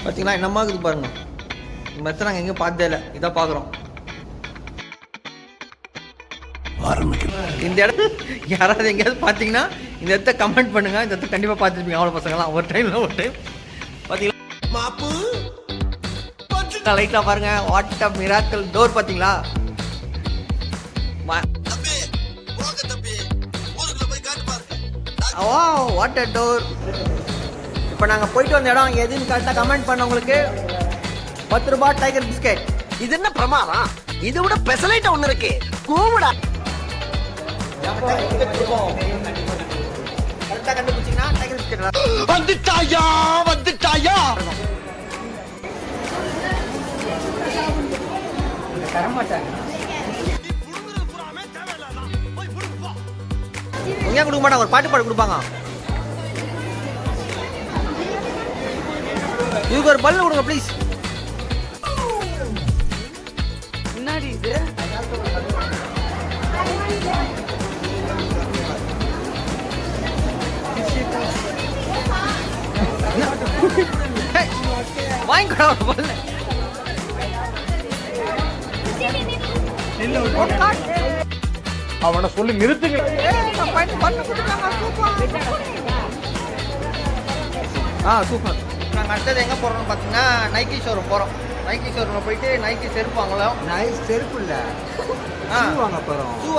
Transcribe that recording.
பார்த்தீங்களா என்னம்மா இருக்குது பாருங்க. இந்த மாதிரி நாங்கள் எங்கேயும் பார்த்ததே இல்லை, இதான் பார்க்குறோம். இந்த இடம் யாராவது எங்கேயாவது பார்த்தீங்கன்னா இந்த இடத்த கமெண்ட் பண்ணுங்க. இந்த இடத்த கண்டிப்பாக பார்த்துருப்பீங்க அவ்வளோ பசங்களாம். ஒரு டைம் பார்த்தீங்களா லைட்டாக பாருங்க. வாட் அ மிராக்கிள் டோர் பார்த்தீங்களா? What a door. இப்போ நாங்கள் போயிட்டு வந்த இடம் எதுன்னு கரெக்டாக கமெண்ட் பண்ணவங்களுக்கு 10 ரூபாய் டைகர் பிஸ்கெட். இது என்ன பிரமாதம்? இது விட பெசலைட் ஒண்ணு இருக்கு. கூவுடா. கரெக்டாக கண்டுபிடிச்சிங்கன்னா டைகர் பிஸ்கெட். வந்துட்டாயா வந்துட்டாயா. தரமாட்டாங்க. உங்க கொடுக்க மாட்டாங்க, ஒரு பாட்டு பாட கொடுப்பாங்க. இதுக்கு ஒரு பல்லு கொடுங்க ப்ளீஸ். முன்னாடி இது வாங்கிக்கடா ஒரு பல்லு. அவனை சொல்லி நிறுத்துங்க. சூப்பர். நாங்கள் அடுத்தது எங்கே போகிறோம்னு பார்த்தீங்கன்னா நைக்கி ஷோரூம் போகிறோம். நைக்கி ஷோரூமில் போயிட்டு நைக்கி செருப்பு வாங்கலாம். செருப்பு இல்லை, வாங்க போகிறோம். ஷூ